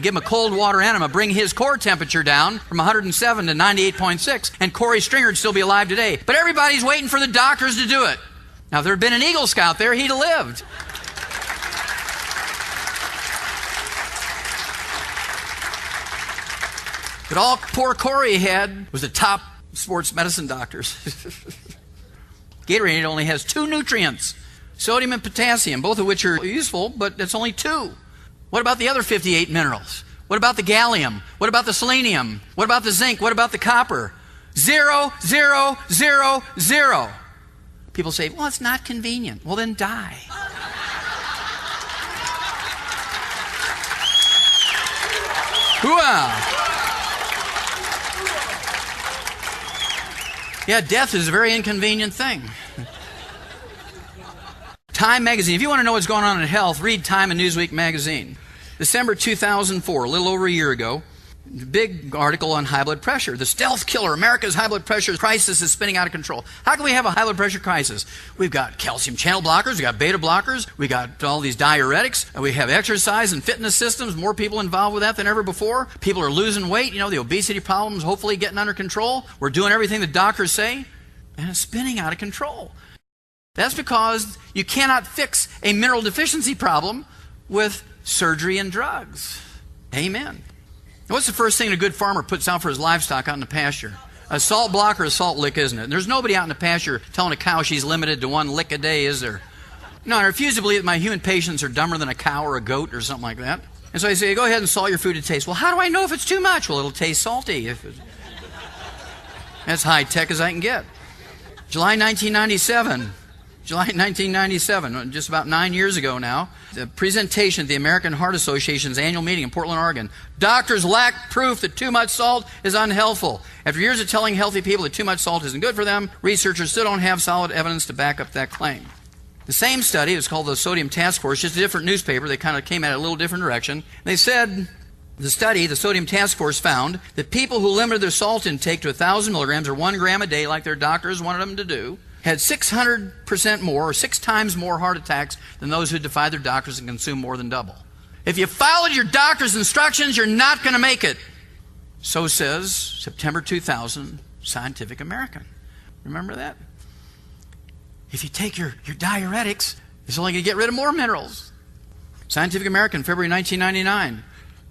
Give him a cold water enema, bring his core temperature down from 107 to 98.6, and Corey Stringer would still be alive today. But everybody's waiting for the doctors to do it. Now, if there had been an Eagle Scout there, he'd have lived. But all poor Corey had was the top sports medicine doctors. Gatorade only has 2 nutrients, sodium and potassium, both of which are useful, but that's only 2. What about the other 58 minerals? What about the gallium? What about the selenium? What about the zinc? What about the copper? 0, 0, 0, 0. People say, well, it's not convenient. Well, then die. Hooah! Yeah, death is a very inconvenient thing. Time magazine. If you want to know what's going on in health, read Time and Newsweek magazine. December 2004, a little over a year ago, big article on high blood pressure. The stealth killer, America's high blood pressure crisis is spinning out of control. How can we have a high blood pressure crisis? We've got calcium channel blockers, we've got beta blockers, we got all these diuretics, we have exercise and fitness systems, more people involved with that than ever before. People are losing weight, the obesity problem's hopefully getting under control. We're doing everything the doctors say, and it's spinning out of control. That's because you cannot fix a mineral deficiency problem with surgery and drugs. Amen. What's the first thing a good farmer puts out for his livestock out in the pasture? A salt block or a salt lick, isn't it? And there's nobody out in the pasture telling a cow she's limited to 1 lick a day, is there? No, I refuse to believe that my human patients are dumber than a cow or a goat or something like that. And so I say, go ahead and salt your food to taste. Well, how do I know if it's too much? Well, it'll taste salty. That's high tech as I can get. July 1997, just about 9 years ago now, the presentation at the American Heart Association's annual meeting in Portland, Oregon. Doctors lack proof that too much salt is unhealthful. After years of telling healthy people that too much salt isn't good for them, researchers still don't have solid evidence to back up that claim. The same study, it's called the Sodium Task Force, just a different newspaper. They kind of came at it a little different direction. They said, the study, the Sodium Task Force, found that people who limited their salt intake to 1,000 milligrams or 1 gram a day like their doctors wanted them to do, had 600% more, or 6 times more heart attacks than those who defied their doctors and consumed more than double. If you followed your doctor's instructions, you're not going to make it. So says September 2000, Scientific American. Remember that? If you take your diuretics, it's only going to get rid of more minerals. Scientific American, February 1999.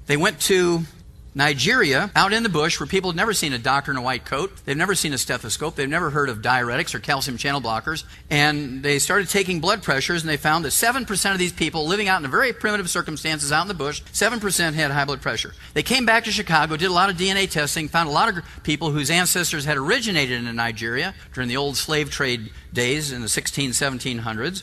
They went to Nigeria, out in the bush, where people had never seen a doctor in a white coat. They've never seen a stethoscope. They've never heard of diuretics or calcium channel blockers. And they started taking blood pressures, and they found that 7% of these people living out in very primitive circumstances out in the bush, 7% had high blood pressure. They came back to Chicago, did a lot of DNA testing, found a lot of people whose ancestors had originated in Nigeria during the old slave trade days in the 1700s. And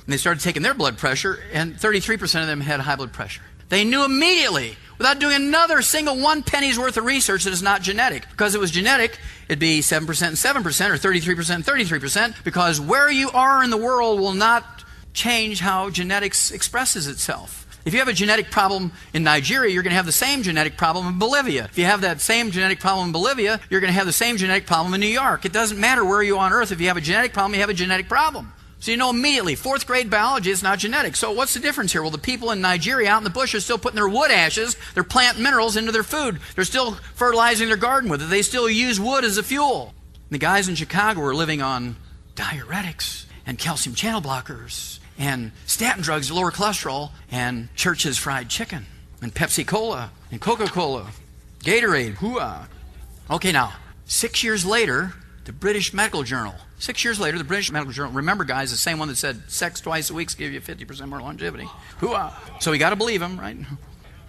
they started taking their blood pressure, and 33% of them had high blood pressure. They knew immediately, without doing another single 1 penny's worth of research, that it's not genetic. Because if it was genetic, it'd be 7% and 7%, or 33% and 33%, because where you are in the world will not change how genetics expresses itself. If you have a genetic problem in Nigeria, you're going to have the same genetic problem in Bolivia. If you have that same genetic problem in Bolivia, you're going to have the same genetic problem in New York. It doesn't matter where you are on Earth. If you have a genetic problem, you have a genetic problem. So you know immediately, 4th grade biology is not genetic. So what's the difference here? Well, the people in Nigeria out in the bush are still putting their wood ashes, their plant minerals into their food. They're still fertilizing their garden with it. They still use wood as a fuel. And the guys in Chicago are living on diuretics and calcium channel blockers and statin drugs to lower cholesterol and Church's fried chicken and Pepsi-Cola and Coca-Cola, Gatorade, hooah. Okay, now, 6 years later, the British Medical Journal. 6 years later, the British Medical Journal, remember guys, the same one that said sex twice a week gives you 50% more longevity. Hooah. So we got to believe him, right?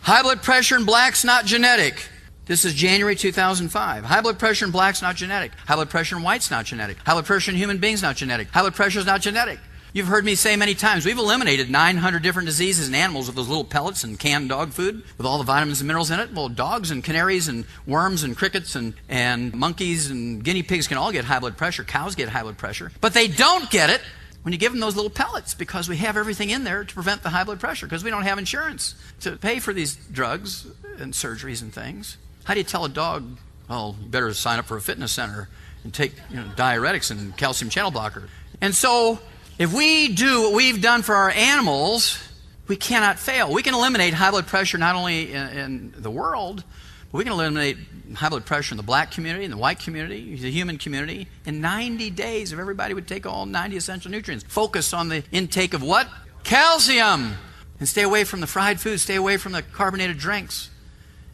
High blood pressure in blacks not genetic. This is January 2005. High blood pressure in blacks not genetic. High blood pressure in whites not genetic. High blood pressure in human beings not genetic. High blood pressure is not genetic. You've heard me say many times, we've eliminated 900 different diseases in animals with those little pellets and canned dog food with all the vitamins and minerals in it. Well, dogs and canaries and worms and crickets and monkeys and guinea pigs can all get high blood pressure. Cows get high blood pressure. But they don't get it when you give them those little pellets, because we have everything in there to prevent the high blood pressure, because we don't have insurance to pay for these drugs and surgeries and things. How do you tell a dog, well, you better sign up for a fitness center and take diuretics and calcium channel blocker? And so if we do what we've done for our animals, We cannot fail. We can eliminate high blood pressure not only in the world, but we can eliminate high blood pressure in the black community, in the white community, the human community, in 90 days if everybody would take all 90 essential nutrients. Focus on the intake of what? Calcium! And stay away from the fried foods, stay away from the carbonated drinks.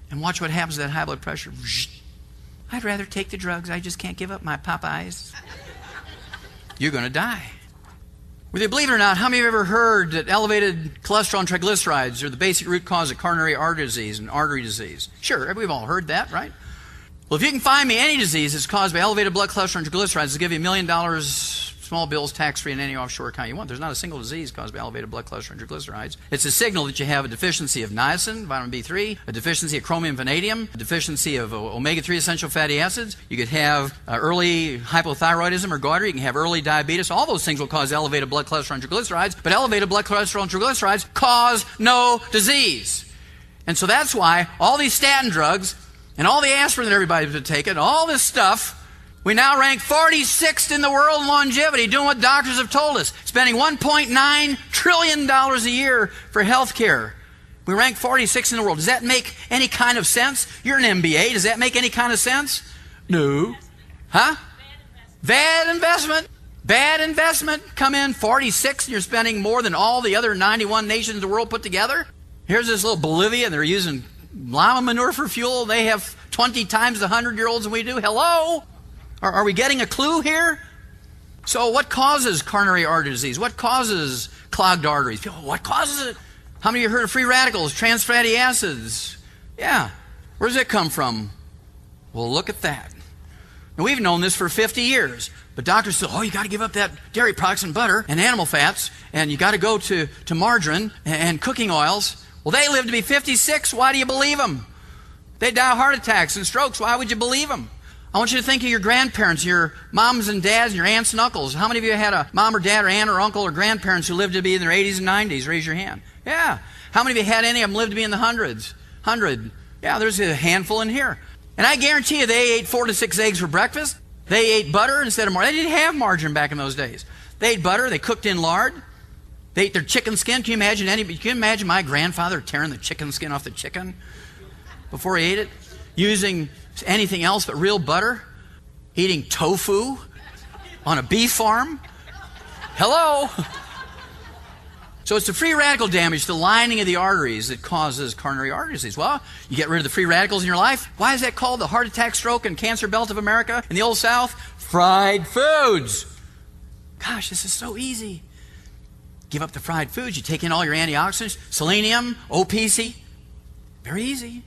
And watch what happens to that high blood pressure. I'd rather take the drugs. I just can't give up my Popeyes. You're going to die. Whether you believe it or not, how many of you have ever heard that elevated cholesterol and triglycerides are the basic root cause of coronary artery disease and artery disease? Sure, we've all heard that, right? Well, if you can find me any disease that's caused by elevated blood cholesterol and triglycerides, I'll give you $1 million, small bills, tax-free in any offshore account you want. There's not a single disease caused by elevated blood cholesterol and triglycerides. It's a signal that you have a deficiency of niacin, vitamin B3, a deficiency of chromium, vanadium, a deficiency of omega-3 essential fatty acids. You could have early hypothyroidism or goiter. You can have early diabetes. All those things will cause elevated blood cholesterol and triglycerides, but elevated blood cholesterol and triglycerides cause no disease. And so that's why all these statin drugs and all the aspirin that everybody's been taking, all this stuff, we now rank 46th in the world in longevity, doing what doctors have told us, spending $1.9 trillion a year for health care. We rank 46th in the world. Does that make any kind of sense? You're an MBA. Does that make any kind of sense? No. Huh? Bad investment. Bad investment. Come in 46th and you're spending more than all the other 91 nations in the world put together. Here's this little Bolivia, and they're using llama manure for fuel. They have 20 times the 100-year-olds than we do. Hello? Are we getting a clue here? So what causes coronary artery disease? What causes clogged arteries? What causes it? How many of you heard of free radicals, trans fatty acids? Yeah. Where does it come from? Well, look at that. And we've known this for 50 years. But doctors say, oh, you got to give up that dairy products and butter and animal fats, and you got to go to margarine and cooking oils. Well, they live to be 56. Why do you believe them? They die of heart attacks and strokes. Why would you believe them? I want you to think of your grandparents, your moms and dads, and your aunts and uncles. How many of you had a mom or dad or aunt or uncle or grandparents who lived to be in their 80s and 90s? Raise your hand. Yeah. How many of you had any of them live to be in the hundreds? 100. Yeah, there's a handful in here. And I guarantee you they ate 4 to 6 eggs for breakfast. They ate butter instead of margarine. They didn't have margarine back in those days. They ate butter. They cooked in lard. They ate their chicken skin. Can you imagine my grandfather tearing the chicken skin off the chicken before he ate it? Using anything else but real butter? Eating tofu on a beef farm? Hello? So it's the free radical damage to the lining of the arteries that causes coronary artery disease. Well, you get rid of the free radicals in your life. Why is that called the heart attack, stroke, and cancer belt of America in the Old South? Fried foods. Gosh, this is so easy. Give up the fried foods. You take in all your antioxidants, selenium, OPC. Very easy.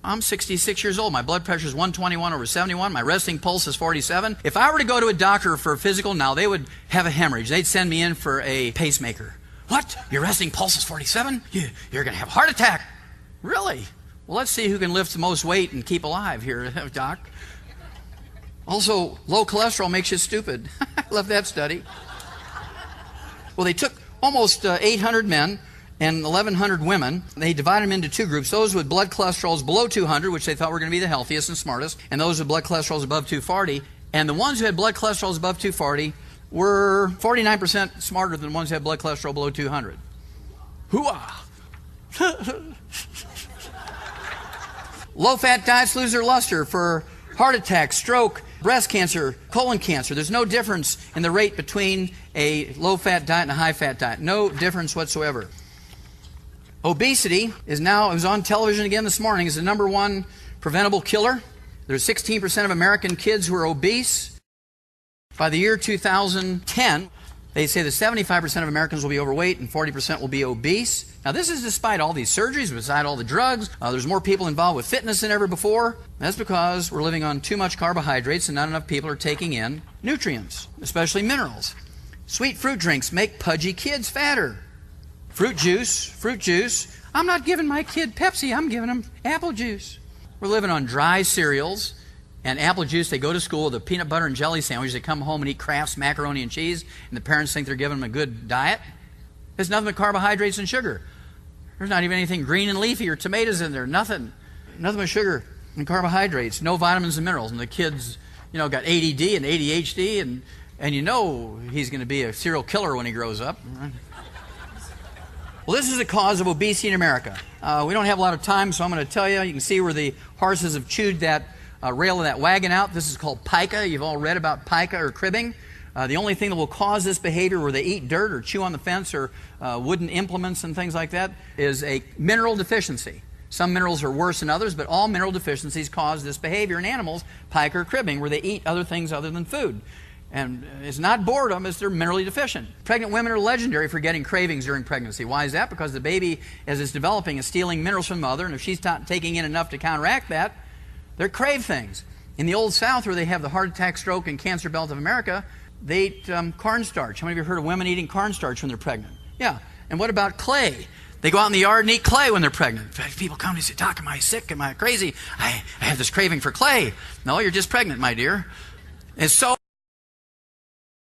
I'm 66 years old. My blood pressure is 121/71. My resting pulse is 47. If I were to go to a doctor for a physical now, they would have a hemorrhage. They'd send me in for a pacemaker. What? Your resting pulse is 47? You're going to have a heart attack. Really? Well, let's see who can lift the most weight and keep alive here, doc. Also, low cholesterol makes you stupid. I love that study. Well, they took almost 800 men and 1,100 women. They divided them into two groups. Those with blood cholesterols below 200, which they thought were going to be the healthiest and smartest, and those with blood cholesterols above 240. And the ones who had blood cholesterols above 240 were 49% smarter than the ones who had blood cholesterol below 200. Hoo-ah! Low-fat diets lose their luster for heart attack, stroke, breast cancer, colon cancer. There's no difference in the rate between a low-fat diet and a high-fat diet. No difference whatsoever. Obesity is now, it was on television again this morning, is the #1 preventable killer. There's 16% of American kids who are obese. By the year 2010, they say that 75% of Americans will be overweight and 40% will be obese. Now, this is despite all these surgeries, despite all the drugs. There's more people involved with fitness than ever before. That's because we're living on too much carbohydrates and not enough people are taking in nutrients, especially minerals. Sweet fruit drinks make pudgy kids fatter. Fruit juice. I'm not giving my kid Pepsi, I'm giving him apple juice. We're living on dry cereals and apple juice. They go to school with a peanut butter and jelly sandwich. They come home and eat Kraft's macaroni and cheese, and the parents think they're giving them a good diet. There's nothing but carbohydrates and sugar. There's not even anything green and leafy or tomatoes in there. Nothing but sugar and carbohydrates. No vitamins and minerals. And the kids, got ADD and ADHD, and he's going to be a serial killer when he grows up. Well, this is the cause of obesity in America. We don't have a lot of time, so I'm going to tell you. You can see where the horses have chewed that rail of that wagon out. This is called pica. You've all read about pica or cribbing. The only thing that will cause this behavior where they eat dirt or chew on the fence or wooden implements and things like that is a mineral deficiency. Some minerals are worse than others, but all mineral deficiencies cause this behavior in animals, pica or cribbing, where they eat other things other than food. And it's not boredom, it's they're minerally deficient. Pregnant women are legendary for getting cravings during pregnancy. Why is that? Because the baby, as it's developing, is stealing minerals from the mother, and if she's not taking in enough to counteract that, they crave things. In the Old South, where they have the heart attack, stroke, and cancer belt of America, they eat cornstarch. How many of you have heard of women eating cornstarch when they're pregnant? Yeah. And what about clay? They go out in the yard and eat clay when they're pregnant. People come and say, Doc, am I sick? Am I crazy? I have this craving for clay. No, you're just pregnant, my dear. And so